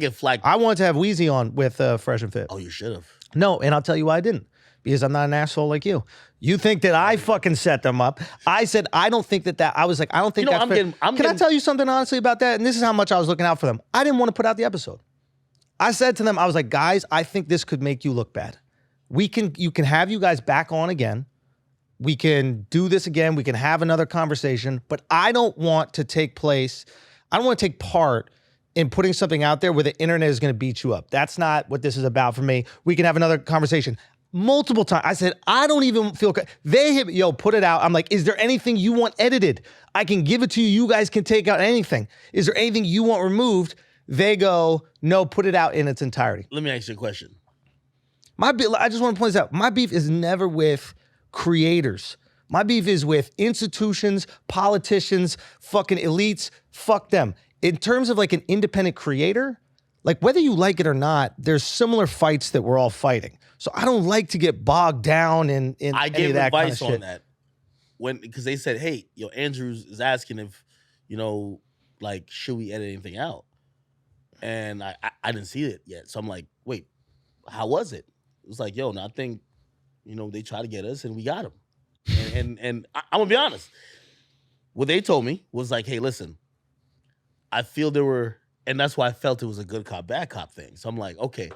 get flagged. I wanted to have Wheezy on with Fresh and Fit. Oh, you should have. No, and I'll tell you why I didn't. Because I'm not an asshole like you. You think that I fucking set them up. I said, I don't think that I was like, I don't think that's fair. Can I tell you something honestly about that? And this is how much I was looking out for them. I didn't want to put out the episode. I said to them, I was like, guys, I think this could make you look bad. You can have you guys back on again. We can do this again. We can have another conversation. But I don't want to take part in putting something out there where the internet is going to beat you up. That's not what this is about for me. We can have another conversation. Multiple times. I said, I don't even feel... They hit me, yo, put it out. I'm like, is there anything you want edited? I can give it to you. You guys can take out anything. Is there anything you want removed? They go, no, put it out in its entirety. Let me ask you a question. I just want to point this out. My beef is never with creators. My beef is with institutions, politicians, fucking elites. Fuck them. In terms of like an independent creator, like whether you like it or not, there's similar fights that we're all fighting. So I don't like to get bogged down in I any gave of that advice kind of on that because they said, hey, Andrews is asking if, like, should we edit anything out? And I didn't see it yet. So I'm like, wait, how was it? It was like, no, I think, they tried to get us and we got them. And I'm going to be honest. What they told me was like, hey, listen, I feel there were, and that's why I felt it was a good cop, bad cop thing. So I'm like, okay,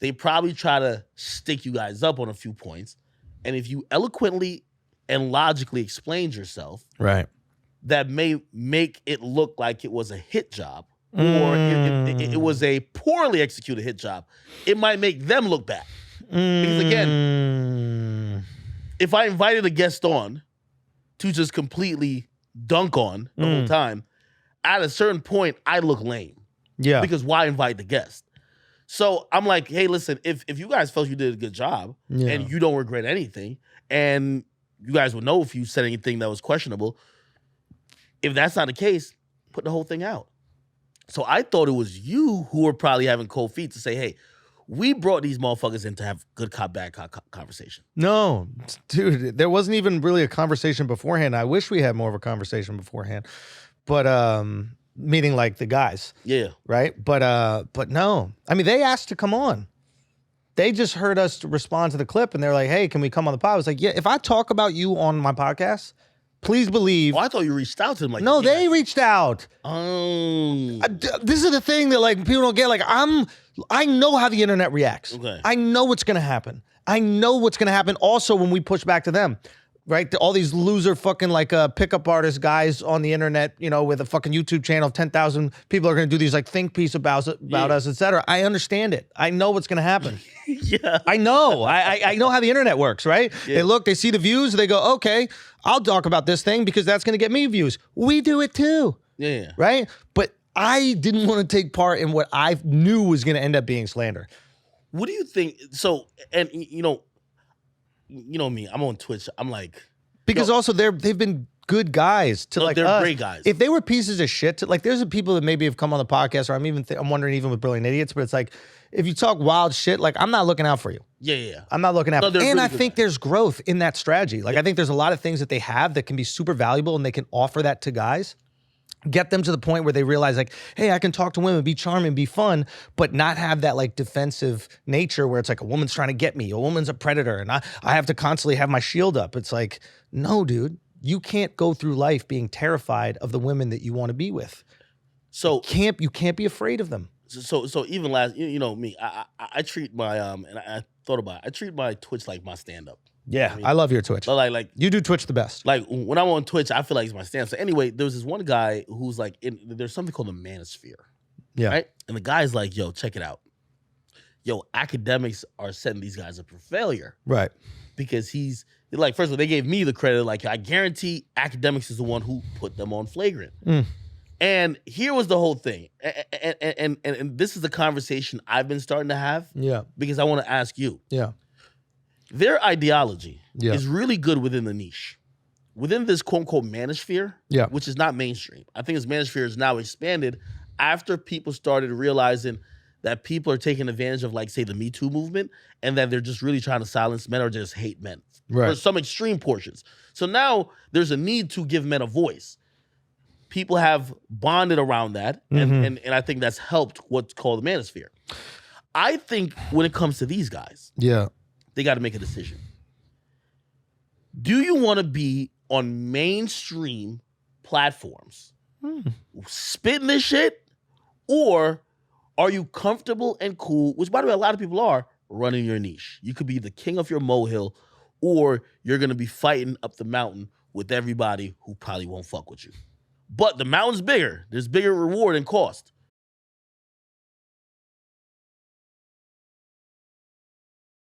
they probably try to stick you guys up on a few points. And if you eloquently and logically explained yourself, right, that may make it look like it was a hit job or it was a poorly executed hit job. It might make them look bad. Because again, if I invited a guest on to just completely dunk on the whole time, at a certain point, I look lame. Yeah. Because why invite the guest? So I'm like, hey, listen, if you guys felt you did a good job and you don't regret anything, and you guys would know if you said anything that was questionable, if that's not the case, put the whole thing out. So I thought it was you who were probably having cold feet to say, hey, we brought these motherfuckers in to have good cop, bad cop conversation. No, dude, there wasn't even really a conversation beforehand. I wish we had more of a conversation beforehand. But meaning like the guys. Yeah. Right? But no. I mean, they asked to come on. They just heard us respond to the clip and they're like, hey, can we come on the pod? I was like, yeah, if I talk about you on my podcast, please believe. Oh, I thought you reached out to them. Like, no, they reached out. Oh. This is the thing that like people don't get. Like I know how the internet reacts. Okay. I know what's going to happen. I know what's going to happen also when we push back to them. Right? All these loser fucking like pickup artist guys on the internet, with a fucking YouTube channel of 10,000 people are going to do these like think piece about us, etc. I understand it. I know what's going to happen. Yeah. I know. I know how the internet works, right? Yeah. They see the views, they go, okay, I'll talk about this thing because that's going to get me views. We do it too. Yeah. Right? But I didn't want to take part in what I knew was going to end up being slander. What do you think? So, and you know me, I'm on Twitch. I'm like, because also they've been good guys to like they're us. Great guys. If they were pieces of shit, there's people that maybe have come on the podcast, or I'm wondering even with Brilliant Idiots, but it's like if you talk wild shit, like I'm not looking out for you. Yeah. I'm not looking out for you. And really I think there's growth in that strategy. Like I think there's a lot of things that they have that can be super valuable, and they can offer that to guys. Get them to the point where they realize like, hey, I can talk to women, be charming, be fun, but not have that like defensive nature where it's like a woman's trying to get me, a woman's a predator, and I have to constantly have my shield up. It's like, no, dude, you can't go through life being terrified of the women that you want to be with. So you can't be afraid of them. So even last, me, I treat my and I thought about it, I treat my Twitch like my stand up. Yeah, I love your Twitch. Like you do Twitch the best. Like when I'm on Twitch, I feel like it's my stand. So anyway, there was this one guy who's like, there's something called the manosphere. Yeah. Right? And the guy's like, yo, check it out. Yo, academics are setting these guys up for failure. Right. Because he's like, first of all, they gave me the credit. Like, I guarantee Academics is the one who put them on flagrant. And here was the whole thing. And this is the conversation I've been starting to have. Yeah. Because I want to ask you. Yeah. Their ideology is really good within the niche. Within this quote-unquote manosphere, which is not mainstream. I think this manosphere is now expanded after people started realizing that people are taking advantage of, like, say, the Me Too movement, and that they're just really trying to silence men or just hate men. Right. For some extreme portions. So now there's a need to give men a voice. people have bonded around that, and I think that's helped what's called the manosphere. I think when it comes to these guys, they got to make a decision. Do you want to be on mainstream platforms spitting this shit, or are you comfortable and cool, which by the way, a lot of people are, running your niche? You could be the king of your molehill, or you're going to be fighting up the mountain with everybody who probably won't fuck with you. But the mountain's bigger. There's bigger reward and cost.